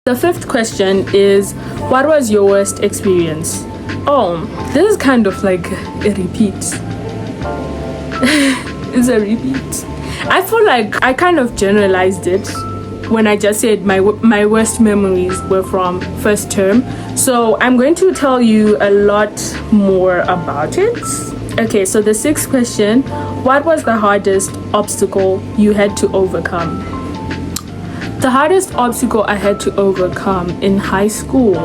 The fifth question is, what was your worst experience? Oh, this is kind of like a repeat. It's a repeat. I feel like I kind of generalized it when I just said my worst memories were from first term. So I'm going to tell you a lot more about it. Okay, so the sixth question, what was the hardest obstacle you had to overcome? The hardest obstacle I had to overcome in high school,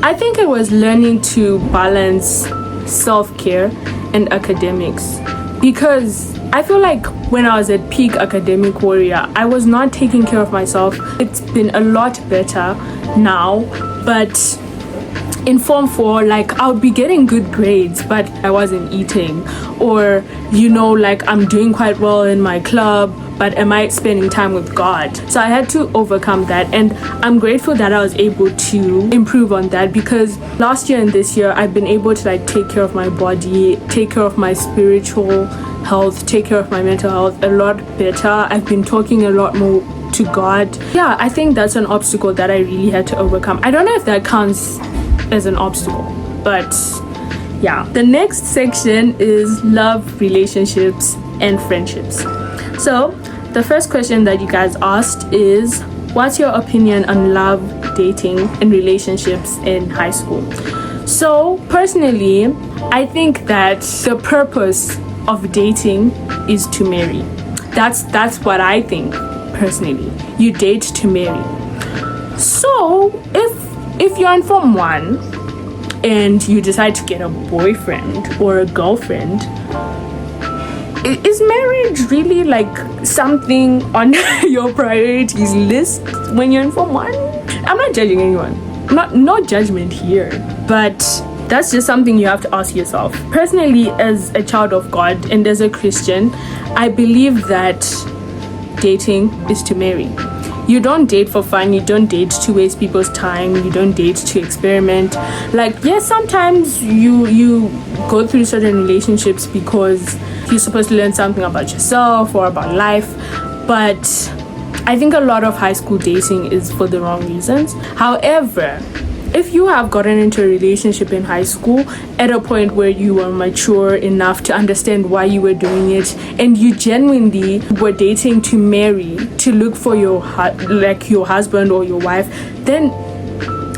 I think it was learning to balance self-care and academics, because I feel like when I was at peak academic warrior, I was not taking care of myself. It's been a lot better now, but in Form 4, like, I would be getting good grades, but I wasn't eating. Or, like, I'm doing quite well in my club, but am I spending time with God? So I had to overcome that, and I'm grateful that I was able to improve on that, because last year and this year I've been able to like take care of my body, take care of my spiritual health, take care of my mental health a lot better. I've been talking a lot more to God. Yeah, I think that's an obstacle that I really had to overcome. I don't know if that counts as an obstacle, but yeah. The next section is love, relationships, and friendships. So the first question that you guys asked is, what's your opinion on love, dating, and relationships in high school? So personally, I think that the purpose of dating is to marry. That's what I think personally. You date to marry. So if you're in Form 1 and you decide to get a boyfriend or a girlfriend, is marriage really like something on your priorities list when you're in Form 1? I'm not judging anyone. No judgment here. But that's just something you have to ask yourself. Personally, as a child of God and as a Christian, I believe that dating is to marry. You don't date for fun. You don't date to waste people's time. You don't date to experiment. Like, yes, sometimes you go through certain relationships because you're supposed to learn something about yourself or about life. But I think a lot of high school dating is for the wrong reasons. However, if you have gotten into a relationship in high school at a point where you were mature enough to understand why you were doing it, and you genuinely were dating to marry, to look for your husband or your wife, then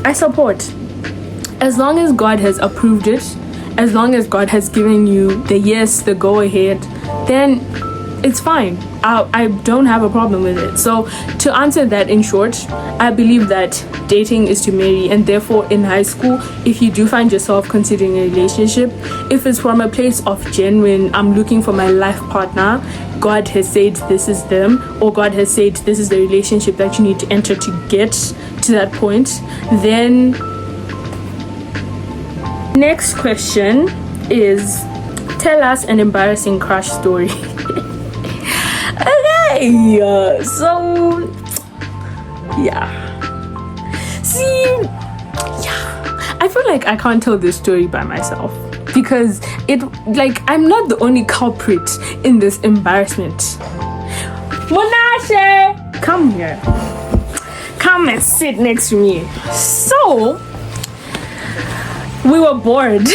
I support. As long as God has approved it, as long as God has given you the yes, the go ahead, then it's fine. I don't have a problem with it. So to answer that in short, I believe that dating is to marry, and therefore in high school, if you do find yourself considering a relationship, if it's from a place of genuine, I'm looking for my life partner, God has said this is them, or God has said this is the relationship that you need to enter to get to that point, then next question is, tell us an embarrassing crush story. Okay, so yeah. See, yeah, I feel like I can't tell this story by myself, because I'm not the only culprit in this embarrassment. Monashe, come here. Come and sit next to me. So, we were bored.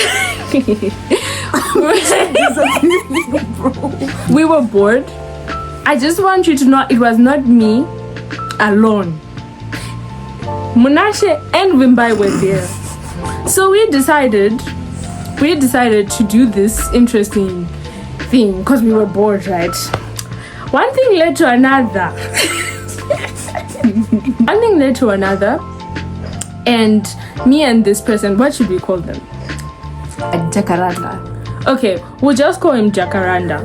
We were bored. I just want you to know it was not me alone. Monashe and Wimbai were there. So we decided to do this interesting thing because we were bored, right? One thing led to another. One thing led to another. And me and this person, what should we call them? Jacaranda. Okay, we'll just call him Jacaranda.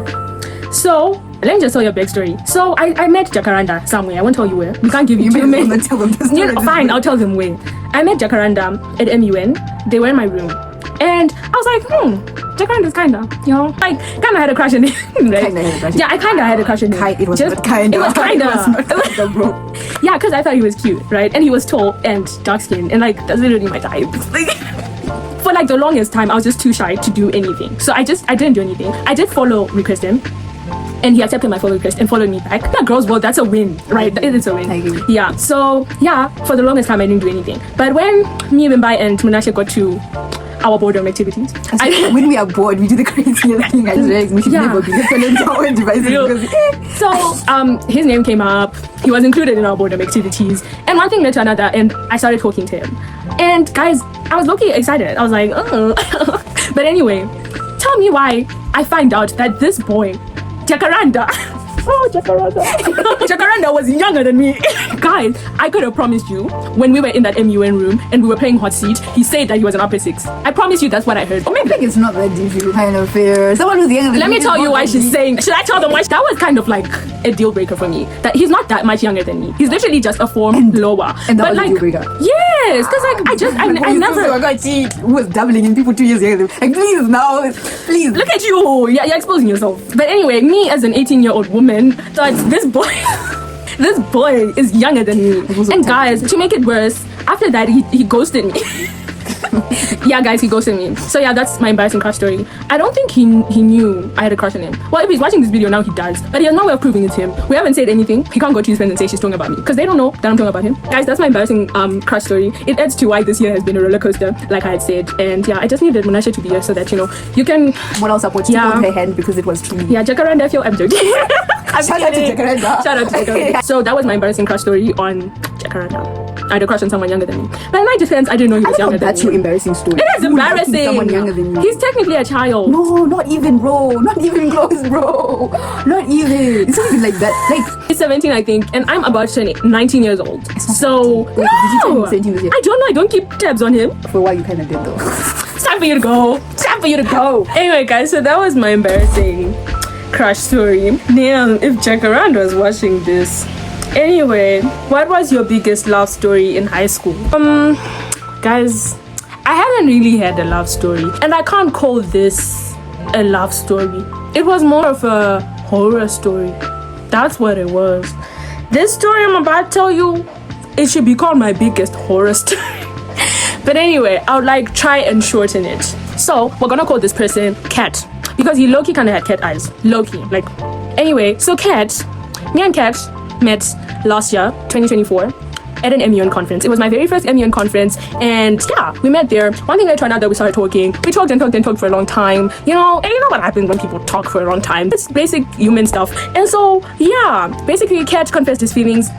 So, let me just tell you a backstory. So, I met Jacaranda somewhere. I won't tell you where. We can't give you too many. Fine, I'll tell them where. I met Jacaranda at MUN. They were in my room. And I was like, Jacaranda's kinda, kinda had a crush on him. Right? Kinda had a crush. Yeah, I kinda had a crush on him. It was not kinda. It was kinda. It was not kinda, bro. Yeah, because I thought he was cute, right? And he was tall and dark skinned, and that's literally my type. For the longest time, I was just too shy to do anything. So I didn't do anything. I did follow request him. and he accepted my follow request and followed me back. That girls' world, that's a win, right? It is a win. I agree. Yeah. So yeah, for the longest time I didn't do anything. But when me, Bimbai, and Munashe got to our boredom activities, When we are bored, we do the craziest thing. I realize we should Yeah. never be dependent on our own devices. Real. Because, so his name came up. He was included in our boredom activities, and one thing led to another, and I started talking to him. And guys, I was low-key excited. I was like, oh. But anyway, tell me why I find out that this boy, Jacaranda, oh, Jacaranda. Jacaranda was younger than me. Guys, I could have promised you when we were in that MUN room and we were playing hot seat, he said that he was an upper six. I promise you that's what I heard. Or I maybe. think it's not that deep, kind of fair. Someone who's younger than Let me is tell you more why than she's me. saying. Should I tell them why? That was kind of like a deal breaker for me. That he's not that much younger than me. He's literally just a form lower. And that but was like, a deal breaker. yes, because like I never. got cheat. Who was doubling in people 2 years younger than me. Like, please, now. Please. Look at you. Yeah, you're exposing yourself. But anyway, me as an 18-year-old woman thought this boy. This boy is younger than me. And guys, to make it worse, after that, he ghosted me. Yeah, guys, he ghosted me. So yeah, that's my embarrassing crush story. I don't think he knew I had a crush on him. Well, if he's watching this video now, he does. But he has no way of proving it's him. We haven't said anything. He can't go to his friends and say she's talking about me, because they don't know that I'm talking about him. Guys, that's my embarrassing crush story. It adds to why this year has been a roller coaster, like I had said. And yeah, I just needed Munashe to be here so that, you know, you can... What else supports Yeah. to hold her hand because it was true. Yeah, Jacaranda, if you're... I'm joking. Shout out to Jacaranda. Shout out to Jacaranda. So that was my embarrassing crush story on Jacaranda. I had a crush on someone younger than me. But in my defense, I didn't know he was younger than That's your me. embarrassing story. It is You liking embarrassing. Someone younger than you. He's technically a child. No, not even, bro. Not even close, bro. Not even. It's not even like that. Like, He's 17, I think, and I'm about to turn 19 years old. So, Wait, did you turn no! 17 this year? I don't know. I don't keep tabs on him. for a while, you kind of did though. It's time for you to go. It's time for you to go. Anyway, guys, so that was my embarrassing crush story. Damn, if Jacaranda was watching this. Anyway, what was your biggest love story in high school? Guys, I haven't really had a love story, and I can't call this a love story. It was more of a horror story. That's what it was. This story I'm about to tell you, it should be called my biggest horror story. But anyway, I would like try and shorten it. So we're gonna call this person Kat, because he low-key kind of had cat eyes. Low-key, like. Anyway, so Kat, me and Kat met last year, 2024, at an MUN conference. It was my very first MUN conference, and yeah, we met there. One thing led to another, we started talking. We talked and talked and talked for a long time. You know, and you know what happens when people talk for a long time. It's basic human stuff. And so, yeah, basically, Kat confessed his feelings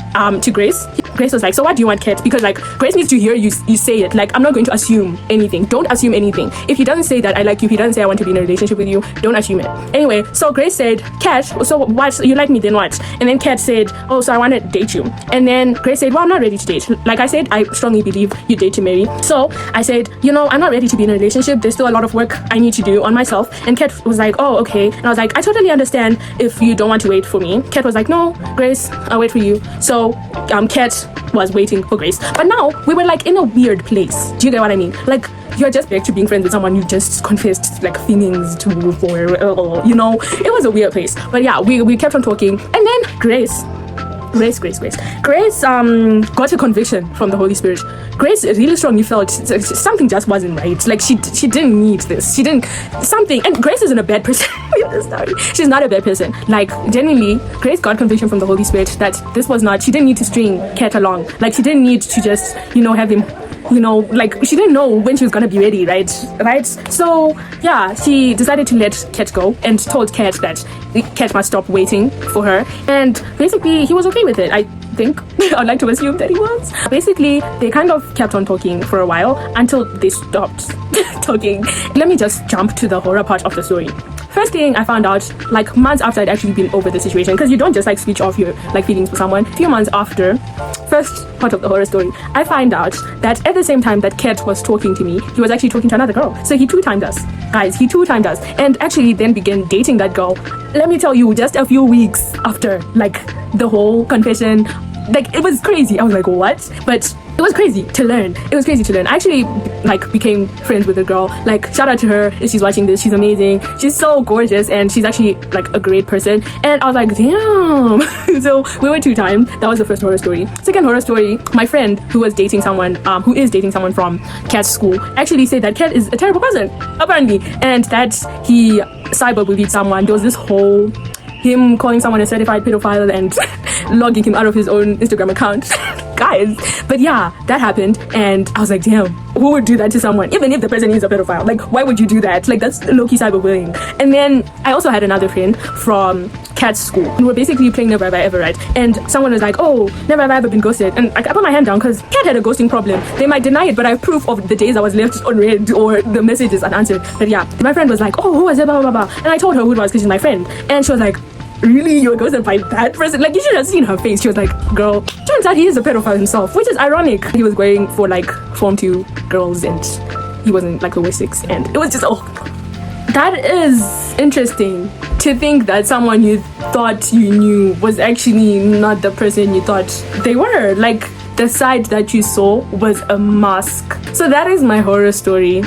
to Grace. Grace was like, so what do you want, Kat? Because like, Grace needs to hear you say it. Like, I'm not going to assume anything. Don't assume anything. If he doesn't say that I like you, if he doesn't say I want to be in a relationship with you, don't assume it. Anyway, so Grace said, Kat, so what? You like me, then what? And then Kat said, oh, so I want to date you. And then Grace said, well, I'm not ready to date. Like I said, I strongly believe you date to marry. So I said, you know, I'm not ready to be in a relationship. There's still a lot of work I need to do on myself. And Kat was like, oh, okay. And I was like, I totally understand if you don't want to wait for me. Kat was like, no, Grace, I'll wait for you. So Kat was waiting for Grace. But now we were like in a weird place. Do you get what I mean? Like, you're just back to being friends with someone you just confessed like feelings to, or you know, it was a weird place. But yeah, we kept on talking. And then Grace got a conviction from the Holy Spirit. Grace really strongly felt something just wasn't right. Like she didn't need this. She didn't something. And Grace isn't a bad person. She's not a bad person. Like genuinely, Grace got conviction from the Holy Spirit that this was not. She didn't need to string Kat along. Like she didn't need to just have him. Like she didn't know when she was gonna be ready, right? So yeah, she decided to let Kat go and told Kat that Kat must stop waiting for her. And basically, he was okay with it. I think I'd like to assume that he was. Basically, they kind of kept on talking for a while until they stopped talking. Let me just jump to the horror part of the story. First thing I found out, like months after I'd actually been over the situation, because you don't just like switch off your like feelings for someone. A few months after, first part of the horror story, I find out that at the same time that Kat was talking to me, he was actually talking to another girl. So he two-timed us. Guys, he two-timed us. And actually then began dating that girl. Let me tell you, just a few weeks after like the whole confession, like it was crazy. I was like, what? But it was crazy to learn. I actually like became friends with the girl. Like shout out to her if she's watching this. She's amazing. She's so gorgeous and she's actually like a great person. And I was like, damn. So we were two-timed. That was the first horror story. Second horror story, my friend who is dating someone from Kat's school actually said that Kat is a terrible person, apparently, and that he cyberbullied someone. There was this whole him calling someone a certified pedophile and logging him out of his own Instagram account. Guys, but yeah, that happened, and I was like, damn, who would do that to someone, even if the person is a pedophile? Like, why would you do that? Like, that's low-key cyberbullying. And then I also had another friend from Cat's school. We were basically playing Never Have I Ever, right? And someone was like, oh, never have I ever been ghosted. And I put my hand down because Cat had a ghosting problem. They might deny it, but I have proof of the days I was left unread or the messages unanswered. But yeah, my friend was like, oh, who was it, blah, blah, blah. And I told her who it was because she's my friend. And she was like, really, you were ghosted by that person? Like, you should have seen her face. She was like, girl, turns out he is a pedophile himself, which is ironic. He was going for like Form 2 girls and he wasn't like lower 6, and it was just, oh, that is interesting to think that someone you thought you knew was actually not the person you thought they were. Like, the side that you saw was a mask. So that is my horror story.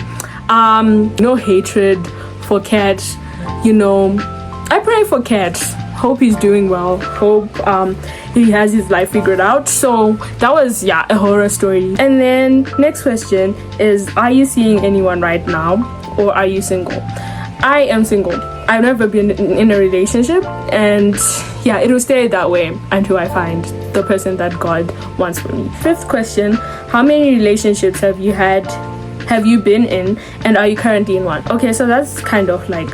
No hatred for Cat, you know. I pray for Cat. Hope he's doing well. Hope he has his life figured out. So that was, yeah, a horror story. And then next question is, are you seeing anyone right now, or are you single? I am single. I've never been in a relationship, and yeah, it will stay that way until I find the person that God wants for me. Fifth question, how many relationships have you been in, and are you currently in one? Okay, so that's kind of like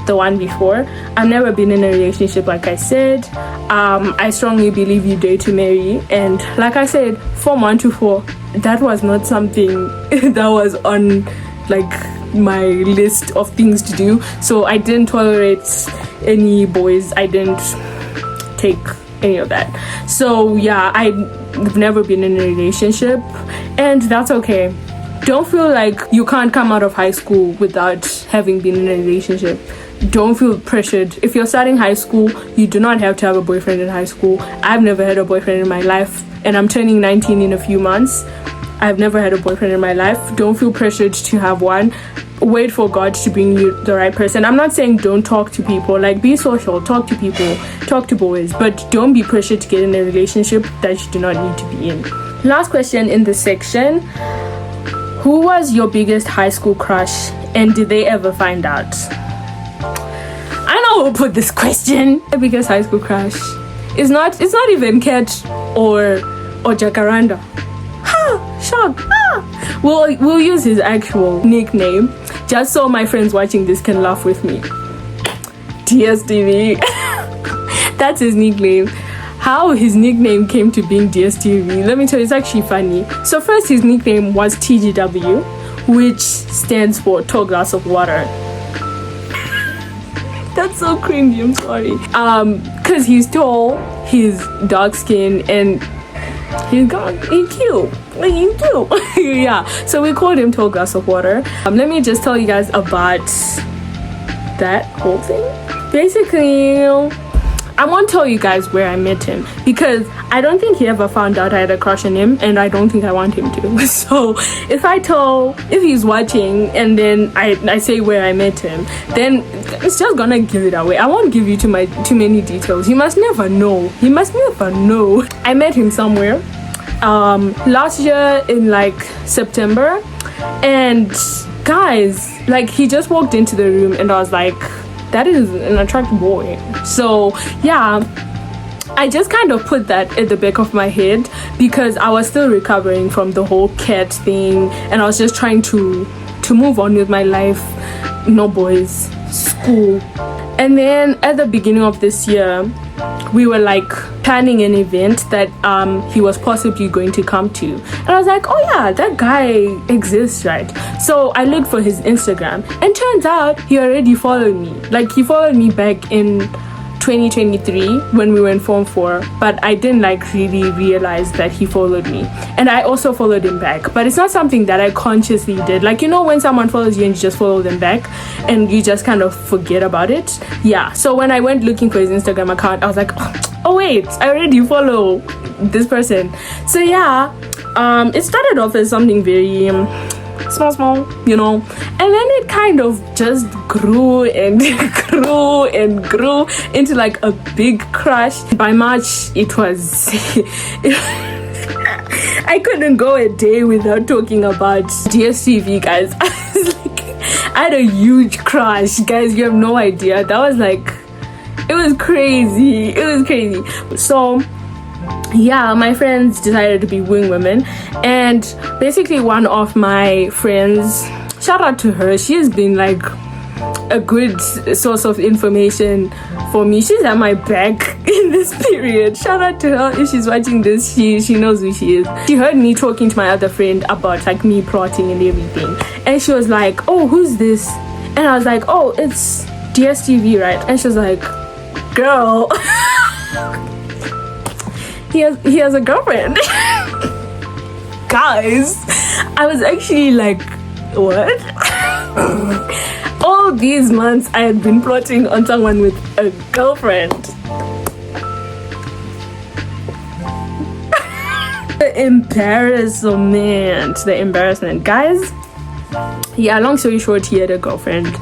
the one before. I've never been in a relationship, like I said. I strongly believe you date to marry, and like I said, Form 1 to 4, that was not something that was on like my list of things to do. So I didn't tolerate any boys, I didn't take any of that. So yeah, I've never been in a relationship, and that's okay. Don't feel like you can't come out of high school without having been in a relationship. Don't feel pressured. If you're starting high school, you do not have to have a boyfriend in high school. I've never had a boyfriend in my life, and I'm turning 19 in a few months. I've never had a boyfriend in my life. Don't feel pressured to have one. Wait for God to bring you the right person. I'm not saying don't talk to people. Like, be social, talk to people, talk to boys, but don't be pressured to get in a relationship that you do not need to be in. Last question in this section. Who was your biggest high school crush, and did they ever find out? I know who put this question. My biggest high school crush is not even Cat or Jacaranda. Ha! Shock! Ah! We'll use his actual nickname just so my friends watching this can laugh with me. DSTV. That's his nickname. How his nickname came to being DSTV, let me tell you, it's actually funny. So first, his nickname was TGW, which stands for Tall Glass of Water. That's so cringy, I'm sorry. Cause he's tall, he's dark skinned, and he's cute. Like, he's cute. Yeah. So we called him Tall Glass of Water. Let me just tell you guys about that whole thing. Basically, I won't tell you guys where I met him because I don't think he ever found out I had a crush on him, and I don't think I want him to. So if he's watching and then I say where I met him, then it's just gonna give it away. I won't give you too many details. You must never know. I met him somewhere last year in like September, and guys, like, he just walked into the room and I was like, that is an attractive boy. So yeah, I just kind of put that at the back of my head because I was still recovering from the whole Cat thing, and I was just trying to move on with my life. No boys, school. And then at the beginning of this year, we were like planning an event that he was possibly going to come to, and I was like, oh yeah, that guy exists, right? So I looked for his Instagram, and turns out he already followed me. Like, he followed me back in 2023 when we were in Form 4, but I didn't like really realize that he followed me, and I also followed him back. But it's not something that I consciously did. Like, you know, when someone follows you and you just follow them back and you just kind of forget about it. Yeah, so when I went looking for his Instagram account, I was like, oh wait, I already follow this person. So yeah, it started off as something very small, you know, and then it kind of just grew and grew and grew into like a big crush. By March, it was I couldn't go a day without talking about DSTV, guys. I had a huge crush, guys. You have no idea. That was like It was crazy. So yeah, my friends decided to be wing women, and basically one of my friends, shout out to her, she has been like a good source of information for me. She's at my back in this period. Shout out to her. If she's watching this, she knows who she is. She heard me talking to my other friend about like me plotting and everything, and she was like, oh, who's this? And I was like, oh, it's DSTV, right? And she was like, girl, he has a girlfriend. Guys, I was actually like, what? All these months I had been plotting on someone with a girlfriend. The embarrassment, guys. Yeah, long story short, he had a girlfriend,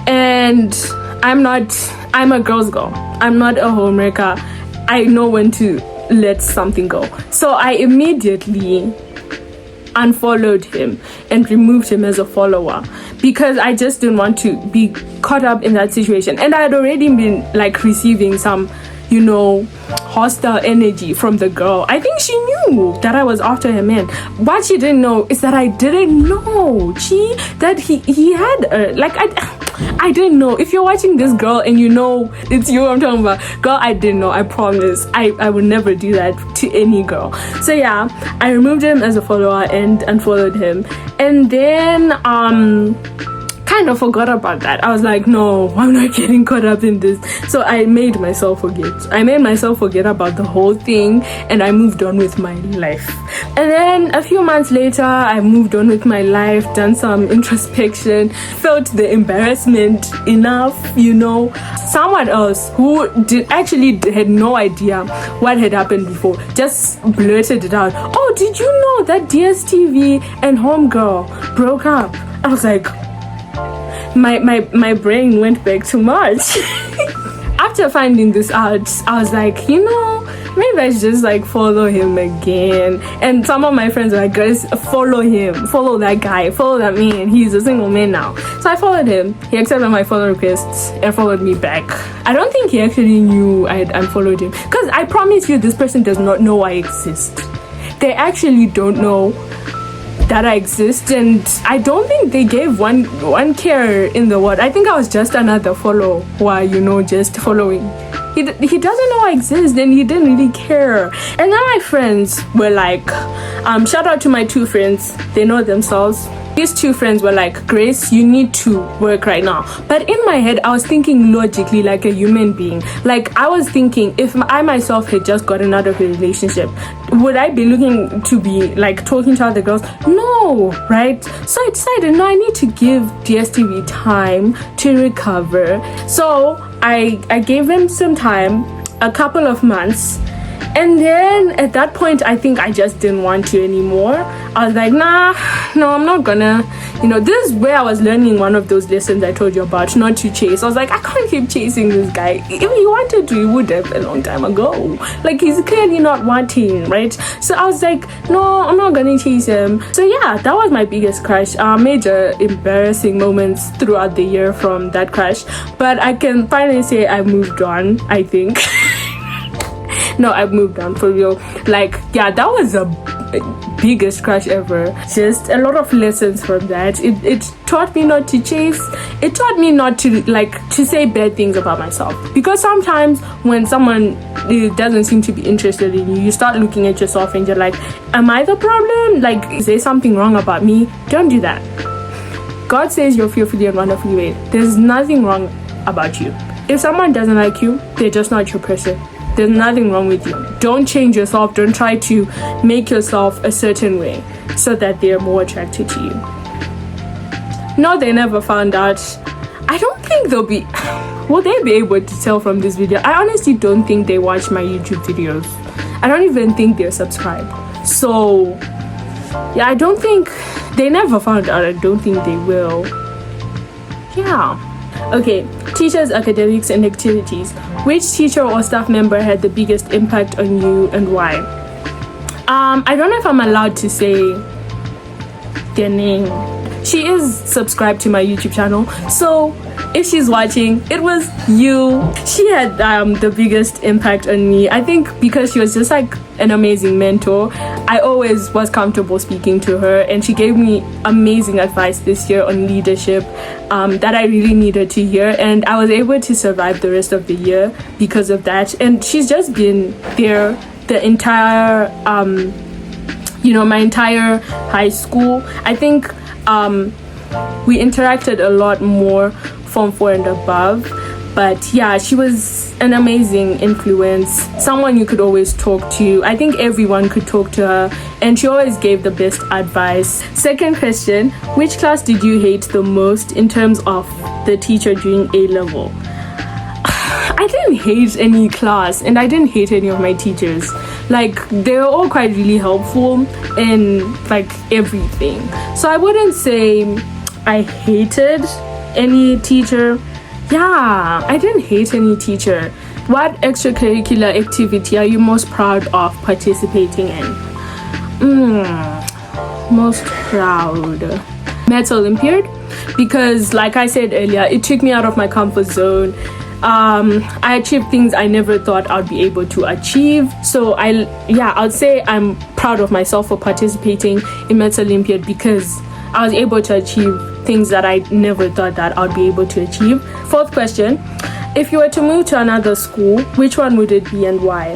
and I'm a girl's girl. I'm not a homewrecker. I know when to let something go. So I immediately unfollowed him and removed him as a follower, because I just didn't want to be caught up in that situation. And I had already been like receiving some, hostile energy from the girl. I think she knew that I was after her man. What she didn't know is that I didn't know that he had I didn't know. If you're watching this, girl, and it's you I'm talking about, girl, I didn't know. I promise. I would never do that to any girl. So yeah, I removed him as a follower and unfollowed him, and then kind of forgot about that. I was like, no, I'm not getting caught up in this. So I made myself forget about the whole thing, and I moved on with my life. And then a few months later, I moved on with my life, done some introspection, felt the embarrassment enough, someone else who had no idea what had happened before just blurted it out. Oh, did you know that DSTV and Homegirl broke up? I was like, my brain went back to March. After finding this out, I was like, maybe I should just like follow him again. And some of my friends were like, guys, follow him, follow that guy, follow that man. He's a single man now. So I followed him. He accepted my follow requests and followed me back. I don't think he actually knew I had unfollowed him, because I promise you, this person does not know I exist. They actually don't know that I exist, and I don't think they gave one care in the world. I think I was just another follower, just following. He doesn't know I exist, and he didn't really care. And then my friends were like, shout out to my two friends, they know themselves. These two friends were like, Grace, you need to work right now. But in my head, I was thinking logically like a human being. Like, I was thinking, if I myself had just gotten out of a relationship, would I be looking to be like talking to other girls? No, right? So I decided, no, I need to give DSTV time to recover. So I gave him some time, a couple of months. And then at that point, I think I just didn't want to anymore. I was like, no, I'm not gonna. This is where I was learning one of those lessons I told you about, not to chase. I was like, I can't keep chasing this guy. If he wanted to, he would have a long time ago. Like, he's clearly not wanting, right? So I was like, no, I'm not gonna chase him. So yeah, that was my biggest crush. Major embarrassing moments throughout the year from that crush. But I can finally say I moved on, I think. No, I've moved on for real. Like, yeah, that was the biggest crush ever. Just a lot of lessons from that. It taught me not to chase. It taught me not to to say bad things about myself. Because sometimes when someone doesn't seem to be interested in you, you start looking at yourself and you're like, am I the problem? Like, is there something wrong about me? Don't do that. God says you're fearfully and wonderfully made. There's nothing wrong about you. If someone doesn't like you, they're just not your person. There's nothing wrong with you. Don't change yourself. Don't try to make yourself a certain way so that they're more attracted to you. No, they never found out. I don't think they'll be... Will they be able to tell from this video? I honestly don't think they watch my YouTube videos. I don't even think they're subscribed. So, yeah, I don't think... They never found out. I don't think they will. Yeah. Okay, teachers, academics, and activities. Which teacher or staff member had the biggest impact on you and why? I don't know if I'm allowed to say their name. she is subscribed to my YouTube channel. So if she's watching, it was you. She had the biggest impact on me, I think, because she was just like an amazing mentor. I always was comfortable speaking to her, and she gave me amazing advice this year on leadership that I really needed to hear, and I was able to survive the rest of the year because of that. And she's just been there the entire my entire high school. I think we interacted a lot more Form 4 and above, but yeah, she was an amazing influence, someone you could always talk to. I think everyone could talk to her, and she always gave the best advice. Second question, which class did you hate the most in terms of the teacher during A level? I didn't hate any class, and I didn't hate any of my teachers. Like, they were all quite really helpful in like everything, so I wouldn't say I hated any teacher. Yeah, I didn't hate any teacher. What extracurricular activity are you most proud of participating in? Most proud, Maths Olympiad, because like I said earlier, it took me out of my comfort zone. I achieved things I never thought I'd be able to achieve. So I'd say I'm proud of myself for participating in Maths Olympiad, because I was able to achieve things that I never thought that I'd be able to achieve. Fourth question, if you were to move to another school, which one would it be and why?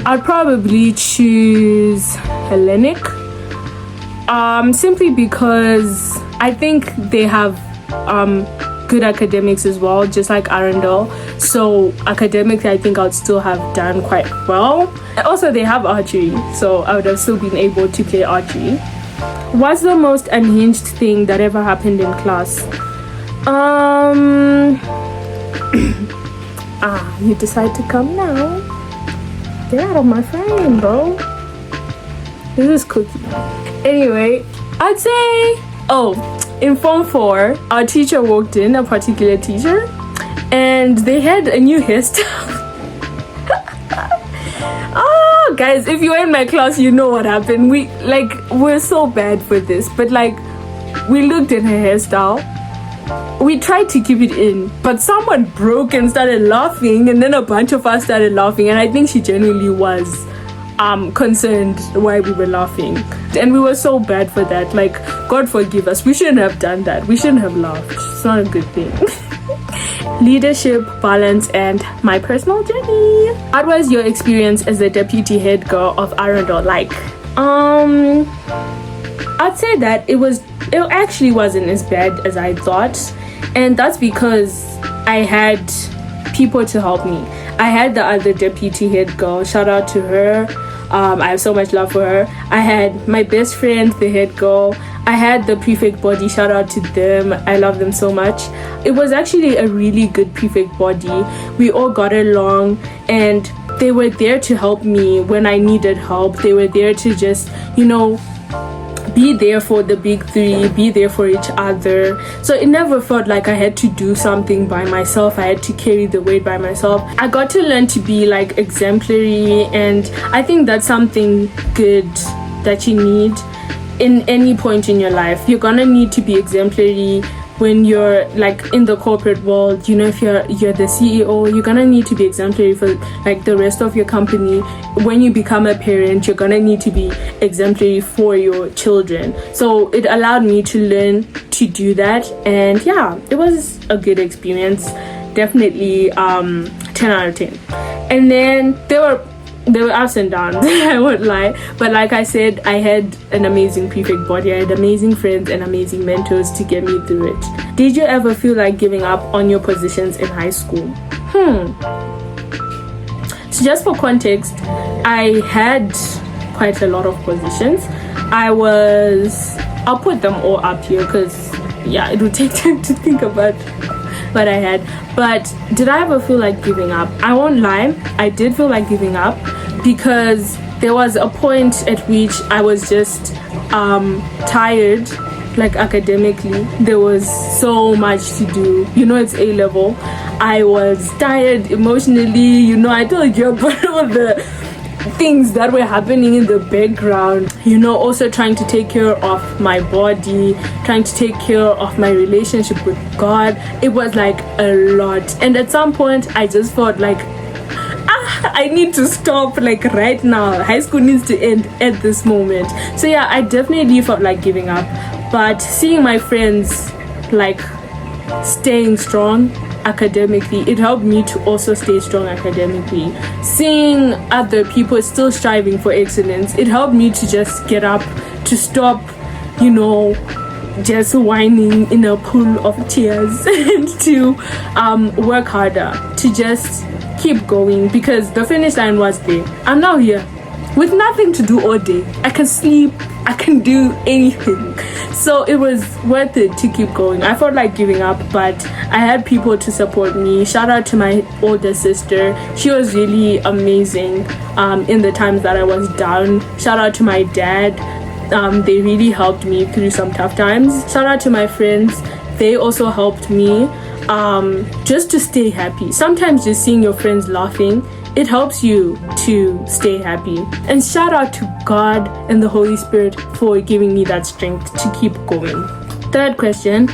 I'd probably choose Hellenic, simply because I think they have good academics as well, just like Arundel. So academically, I think I would still have done quite well. Also, they have archery, so I would have still been able to play archery. What's the most unhinged thing that ever happened in class? You decide to come now. Get out of my frame, bro. This is Cookie. Anyway, I'd say, in Form 4, our teacher walked in, a particular teacher, and they had a new hairstyle. Guys, if you were in my class, you know what happened. We're so bad for this, but we looked at her hairstyle. We tried to keep it in, but someone broke and started laughing, and then a bunch of us started laughing, and I think she genuinely was concerned why we were laughing, and we were so bad for that. God forgive us, we shouldn't have done that. We shouldn't have laughed. It's not a good thing. Leadership, balance, and my personal journey. What was your experience as the deputy head girl of Arundel like? I'd say that it actually wasn't as bad as I thought, and that's because I had people to help me. I had the other deputy head girl, shout out to her. I have so much love for her. I had my best friend, the head girl. I had the prefect body, shout out to them. I love them so much. It was actually a really good prefect body. We all got along, and they were there to help me when I needed help. They were there to just, be there for the big three, be there for each other. So it never felt like I had to do something by myself. I had to carry the weight by myself. I got to learn to be exemplary, and I think that's something good that you need in any point in your life. You're gonna need to be exemplary when you're in the corporate world. If you're the CEO, you're gonna need to be exemplary for the rest of your company. When you become a parent, you're gonna need to be exemplary for your children. So it allowed me to learn to do that, and yeah, it was a good experience. Definitely 10 out of 10. And then there were ups and downs. I won't lie, but like I said, I had an amazing prefect body. I had amazing friends and amazing mentors to get me through it. Did you ever feel like giving up on your positions in high school? So just for context, I had quite a lot of positions. I'll put them all up here because it would take time to think about what I had. But did I ever feel like giving up? I won't lie, I did feel like giving up, because there was a point at which I was just tired. Academically, there was so much to do. It's A level. I was tired emotionally. I told you about all things that were happening in the background, you know, also trying to take care of my body, trying to take care of my relationship with God. It was like a lot, and at some point I just felt like I need to stop, like right now. High school needs to end at this moment. So yeah, I definitely felt like giving up, but seeing my friends like staying strong academically, it helped me to also stay strong academically. Seeing other people still striving for excellence, it helped me to just get up, to stop, you know, just whining in a pool of tears and to work harder, to just keep going, because the finish line was there. I'm now here with nothing to do all day. I can sleep, I can do anything. So it was worth it to keep going. I felt like giving up, but I had people to support me. Shout out to my older sister. She was really amazing in the times that I was down. Shout out to my dad. They really helped me through some tough times. Shout out to my friends. They also helped me just to stay happy. Sometimes just seeing your friends laughing, it helps you to stay happy. And shout out to God and the Holy Spirit for giving me that strength to keep going. Third question,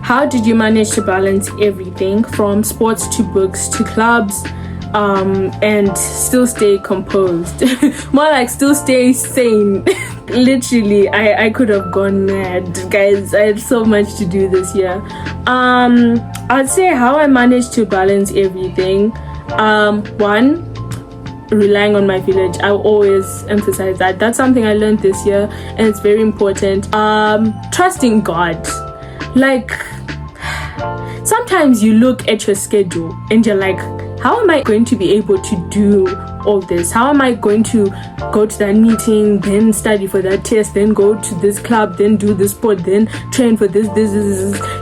how did you manage to balance everything from sports to books to clubs and still stay composed? More like still stay sane. Literally, I could have gone mad, guys. I had so much to do this year. I'd say how I managed to balance everything. One, relying on my village. I always emphasize that. That's something I learned this year, and it's very important. Trusting God. Like, sometimes you look at your schedule and you're like, how am I going to be able to do all this? How am I going to go to that meeting, then study for that test, then go to this club, then do this sport, then train for this.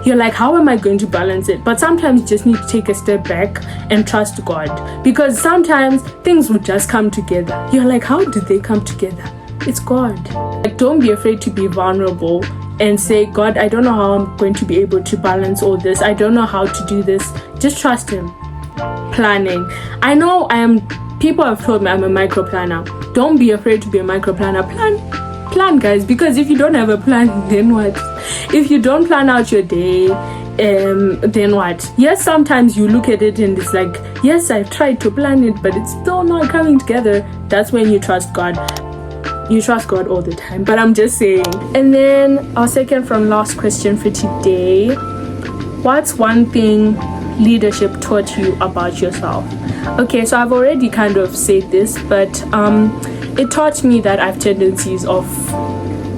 You're like, how am I going to balance it? But sometimes you just need to take a step back and trust God, because sometimes things will just come together. You're like, how did they come together? It's God. Like, don't be afraid to be vulnerable and say, God, I don't know how I'm going to be able to balance all this. I don't know how to do this. Just trust Him. Planning. I know people have told me I'm a micro planner. Don't be afraid to be a micro planner. Plan, guys, because if you don't have a plan, then what? If you don't plan out your day, then what? Yes, sometimes you look at it and it's like, yes, I've tried to plan it, but it's still not coming together. That's when you trust God. You trust God all the time, but I'm just saying. And then our second from last question for today, what's one thing leadership taught you about yourself? Okay, so I've already kind of said this, but it taught me that I have tendencies of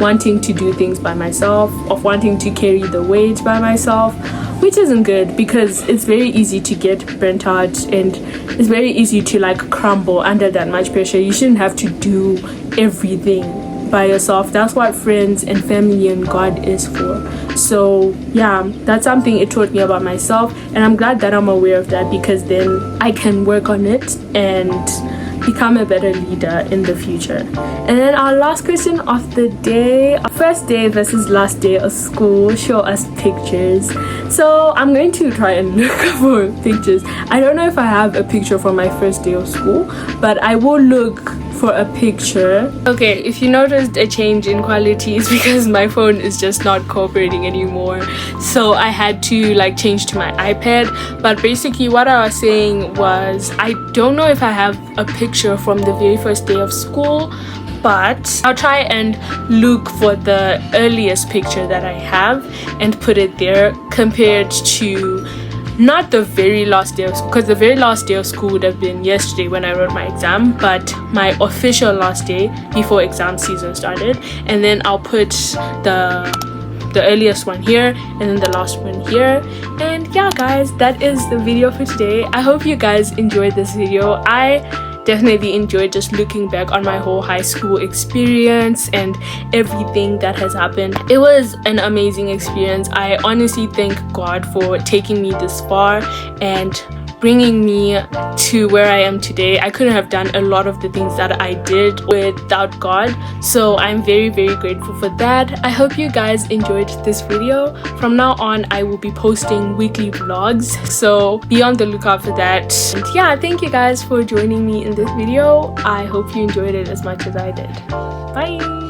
wanting to do things by myself, of wanting to carry the weight by myself, which isn't good, because it's very easy to get burnt out and it's very easy to like crumble under that much pressure. You shouldn't have to do everything by yourself. That's what friends and family and God is for. So yeah, that's something it taught me about myself, and I'm glad that I'm aware of that, because then I can work on it and become a better leader in the future. And then our last question of the day, first day versus last day of school. Show us pictures. So I'm going to try and look for pictures. I don't know if I have a picture from my first day of school, but I will look for a picture. Okay, if you noticed a change in quality, it's because my phone is just not cooperating anymore, so I had to like change to my iPad. But basically what I was saying was, I don't know if I have a picture from the very first day of school, but I'll try and look for the earliest picture that I have and put it there, compared to not the very last day of school, because the very last day of school would have been yesterday when I wrote my exam, but my official last day before exam season started. And then I'll put the earliest one here and then the last one here. And yeah, guys, that is the video for today. I hope you guys enjoyed this video. I definitely enjoyed just looking back on my whole high school experience and everything that has happened. It was an amazing experience. I honestly thank God for taking me this far and bringing me to where I am today. I couldn't have done a lot of the things that I did without God. So I'm very, very grateful for that. I hope you guys enjoyed this video. From now on, I will be posting weekly vlogs, so be on the lookout for that. And yeah, thank you guys for joining me in this video. I hope you enjoyed it as much as I did. Bye.